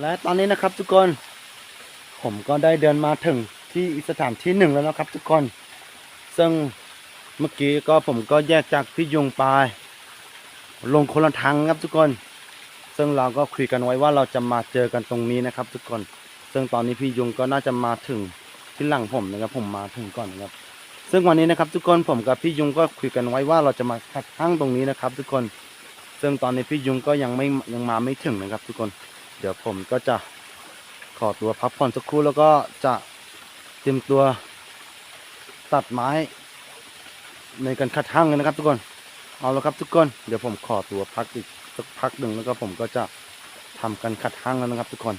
และตอนนี้นะครับทุกคนผมก็ได้เดินมาถึงที่สถานที่หนึ่งแล้วนะครับทุกคนซึ่งเมื่อกี้ก็ผมก็แยกจากพี่ยุงไปลงคนละทางครับทุกคนซึ่งเราก็คุยกันไว้ว่าเราจะมาเจอกันตรงนี้นะครับทุกคนซึ่งตอนนี้พี่ยุงก็น่าจะมาถึงที่หลังผมนะครับผมมาถึงก่อนนะครับซึ่งวันนี้นะครับทุกคนผมกับพี่ยุงก็คุยกันไว้ว่าเราจะมาคัดห้างตรงนี้นะครับทุกคนซึ่งตอนนี้พี่ยุงก็ยังมาไม่ถึงนะครับทุกคนเดี๋ยวผมก็จะขอตัวพักผ่อนสักครู่แล้วก็จะเตรียมตัวตัดไม้ในการคัดห้างเลยนะครับทุกคนเอาละครับทุกคนเดี๋ยวผมขอตัวพักอีกสักพักหนึ่งแล้วก็ผมก็จะทำการคัดห้างแล้วนะครับทุกคน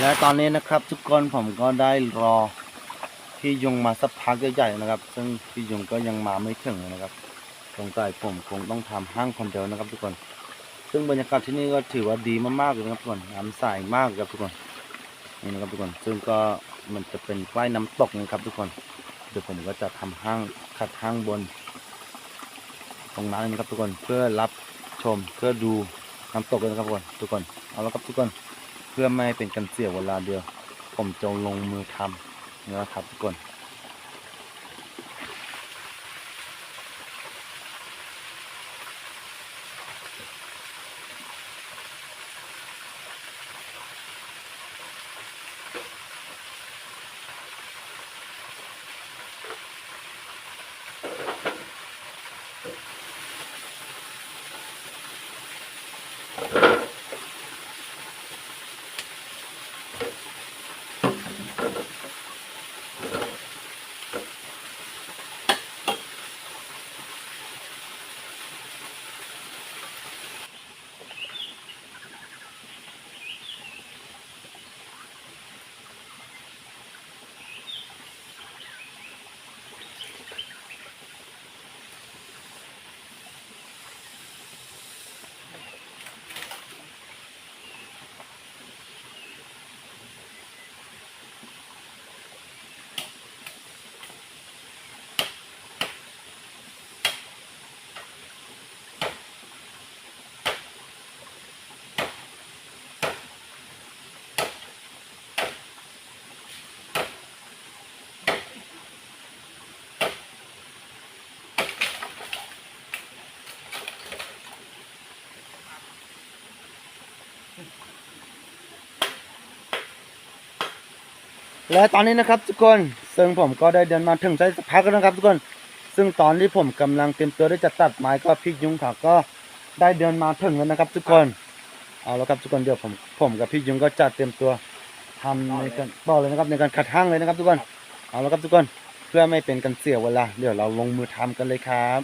และตอนนี้นะครับทุกคนผมก็ได้รอพี่ยุงมาสักพักใหญ่ๆนะครับซึ่งพี่ยุงก็ยังมาไม่ถึงนะครับสงสัยผมคงต้องทำห้างคนเดียวนะครับทุกคนซึ่งบรรยากาศที่นี่ก็ถือว่าดีมากๆเลยนะครับทุกคนน้ำใสมากครับทุกคนนี่นะครับทุกคนซึ่งก็มันจะเป็นใกล้น้ำตกนะครับทุกคนเดี๋ยวผมก็จะทำห้างคัดห้างบนตรงนั้นนะครับทุกคนเพื่อรับชมเพื่อดูน้ำตกเลยนะครับทุกคนเอาละครับทุกคนเพื่อไม่ให้เป็นการเสียเวลาเดียวผมจะลงมือทำนะครับทุกคนและตอนนี้นะครับทุกคนซึ่งผมก็ได้เดินมาถึงได้สักพักแล้วนะครับทุกคนซึ่งตอนที่ผมกำลังเตรียมตัวที่จะตัดไม้ก็พี่ยุงเขาก็ได้เดินมาถึงแล้วนะครับทุกคนเอาแล้วครับทุกคนเดี๋ยวผมกับพี่ยุงก็จะเตรียมตัวทำในการต่อเลยนะครับในการขัดห้างเลยนะครับทุกคนเอาแล้วครับทุกคนเพื่อไม่เป็นการเสียเวลาเดี๋ยวเราลงมือทำกันเลยครับ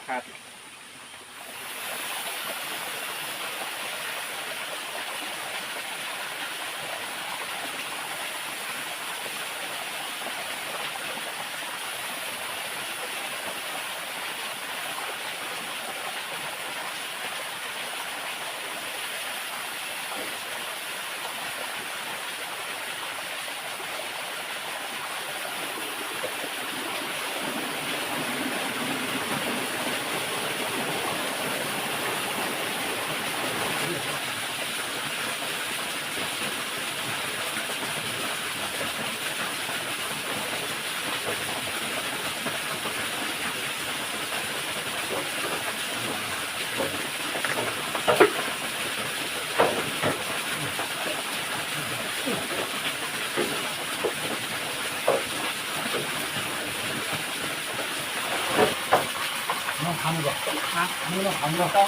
ทำก่อนนี่เราทำก่อนต้อง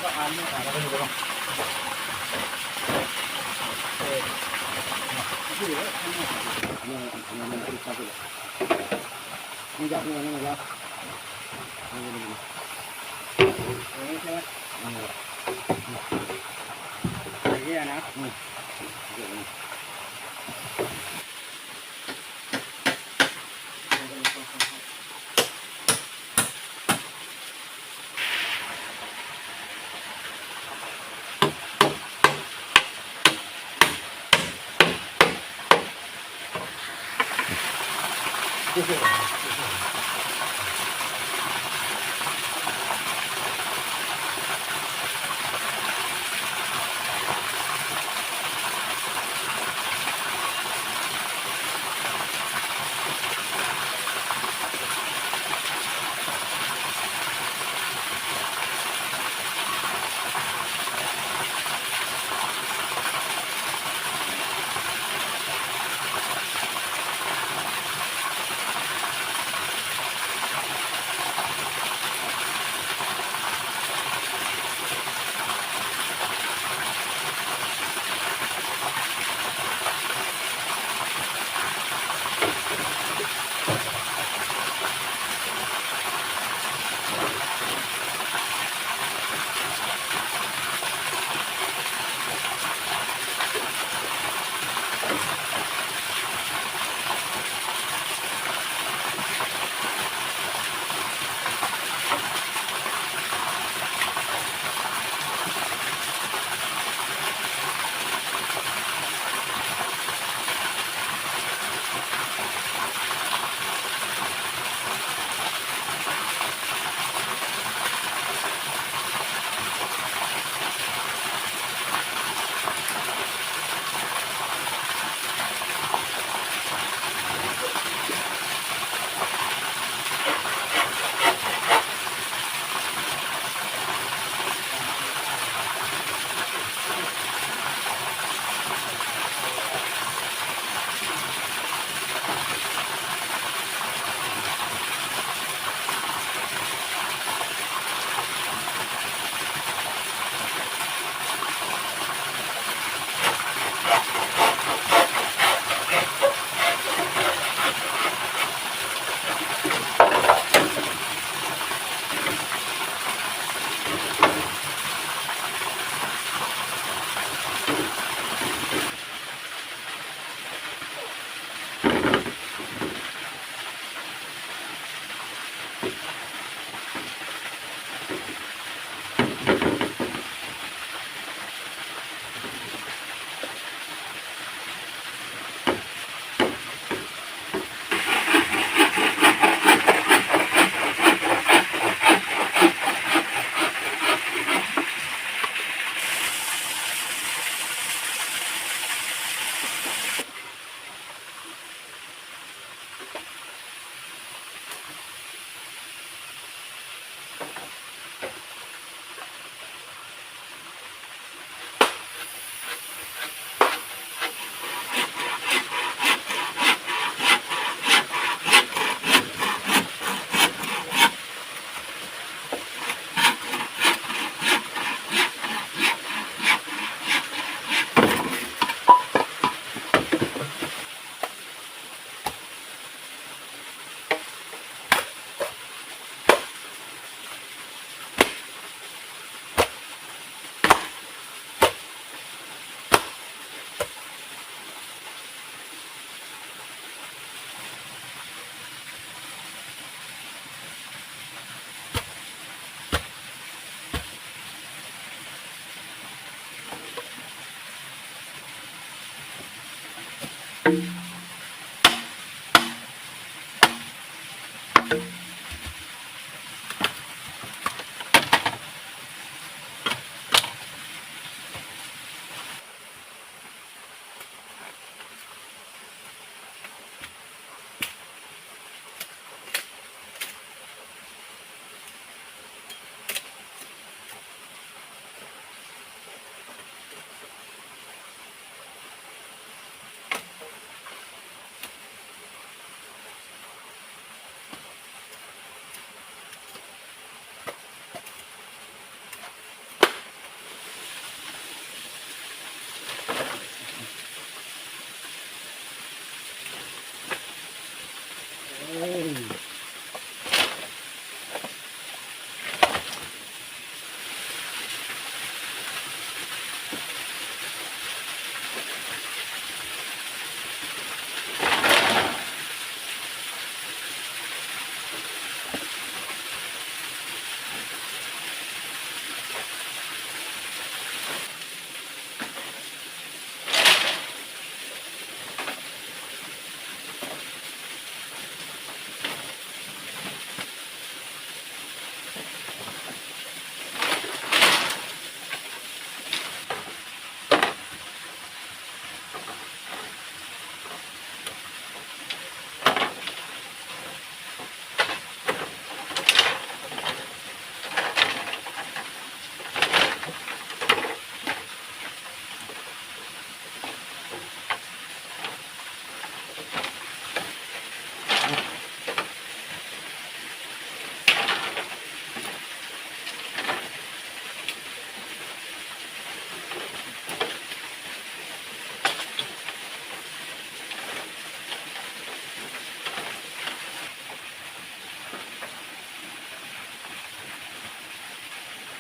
ก็อ่านไม่อ่านเราไปดูกันอยู่แล้วทำไงนี่ทำไงมันเป็นการไม่อยากเงินอะไรแล้ว ใช่ไหมอย่างนี้นะ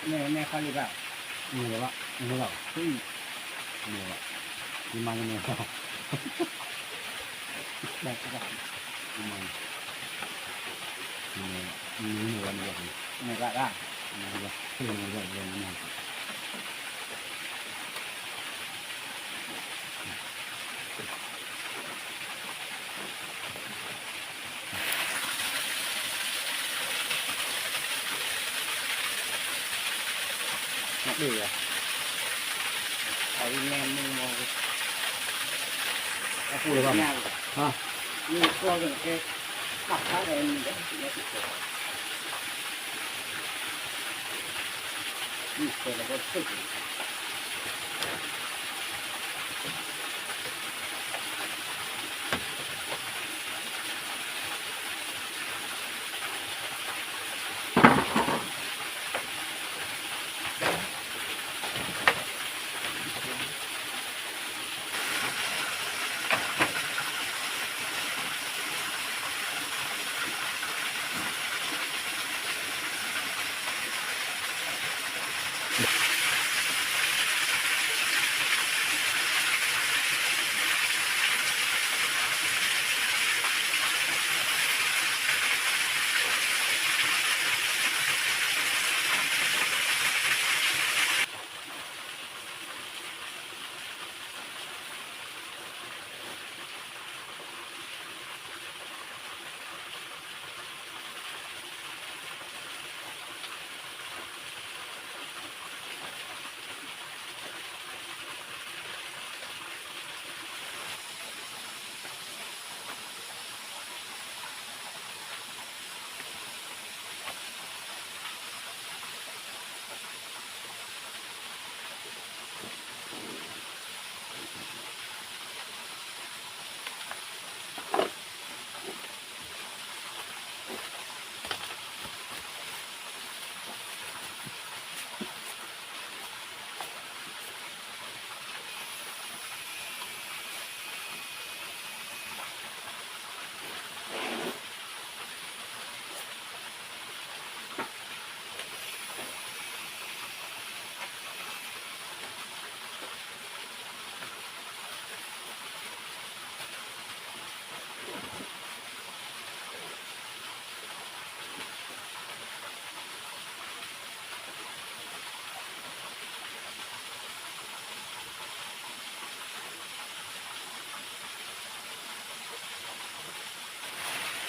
เนี่ยเขาเรียกว่า นี่แหละวะนี่แหละนี่แหละนี่มันนี่ครับ แบบกระดาษ นี่มันนี่วันนี้ เนี่ยกระดาษ นี่วันที่มันเรื่องนี้นักดีอ่ะเอาแน่มึงมองเอาพูดเลยว่าฮะนี่ตัวอย่างเงี้ยขับท่าเดินนี่ก็ไม่ติดตัวนี่เป็นอะไรก็ติด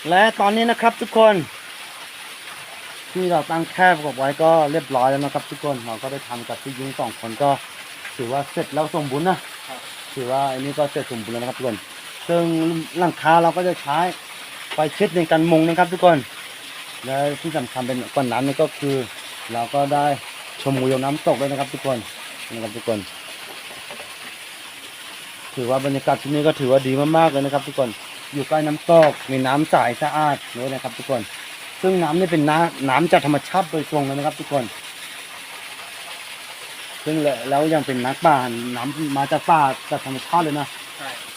และตอนนี้นะครับทุกคนที่เราตั้งแคบกับไว้ก็เรียบร้อยแล้วนะครับทุกคนเราก็ได้ทำกับพี่ยุ้งสองคนก็ถือว่าเสร็จแล้วสมบูรณ์นะถือว่าอันนี้ก็เสร็จสมบูรณ์แล้วนะครับทุกคนซึ่งหลังคาเราก็จะใช้ไฟเช็ดในการมุงนะครับทุกคนและที่สำคัญเป็นก่อนนั้นนี่ก็คือเราก็ได้ชมวิวน้ำตกด้วยนะครับทุกคนนะครับทุกคนถือว่าบรรยากาศที่นี่ก็ถือว่าดีมากๆเลยนะครับทุกคนอยู่ใกล้น้ำตกมีน้ำใสสะอาดด้วยนะครับทุกคนซึ่งน้ำนี่เป็นน้ำจากธรรมชาติโดยตรงเลยนะครับทุกคนซึ่งแล้วยังเป็นน้ำป่าน้ำมาจากป่าจากธรรมชาติเลยนะ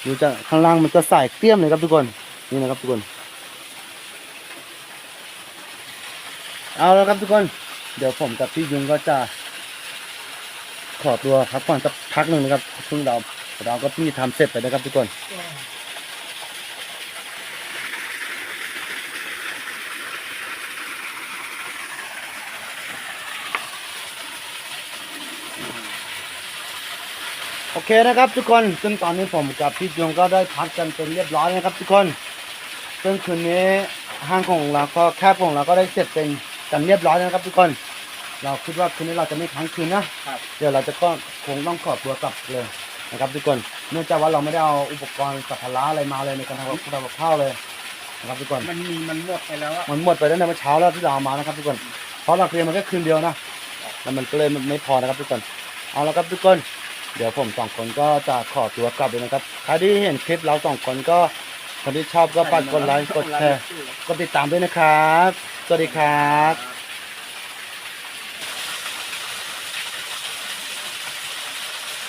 ดูจากข้างล่างมันก็ใสเตี้ยมเลยครับทุกคนนี่นะครับทุกคนเอาแล้วครับทุกคนเดี๋ยวผมกับพี่ยุงก็จะขอตัวพักผ่อนสักพักหนึ่งนะครับซึ่งเราก็เพิ่งทำเสร็จไปนะครับทุกคนโอเคนะครับทุกคนซึ่งตอนนี้ผมกับพี่ยงก็ได้พักกันเป็นเรียบร้อยนะครับทุกคนซึ่งคืนนี้ห้างของเราก็แคบของเราก็ได้เสร็จเป็นกันเรียบร้อยนะครับทุกคนเราคิดว่าคืนนี้เราจะไม่ค้างคืนนะเดี๋ยวเราจะก็คงต้องขอตัวกลับเลยนะครับทุกคนเนื่องจากว่าเราไม่ได้เอาอุปกรณ์สัมภาระอะไรมาเลยในการทำกับข้าวเลยนะครับทุกคนมันหมดไปแล้วมันหมดไปตั้งแต่เมื่อเช้าแล้วที่เราเอามานะครับทุกคนเพราะเราเตรียมมาแค่คืนเดียวนะแล้วมันก็เลยไม่พอนะครับทุกคนเอาละครับทุกคนเดี๋ยวผมสองคนก็จะขอตัวกลับเลยนะครับใครที่เห็นคลิปเราสองคนก็คนที่ชอบก็ฝากกดไลค์กดแชร์กดติดตามด้วยนะครับสวัสดีครับ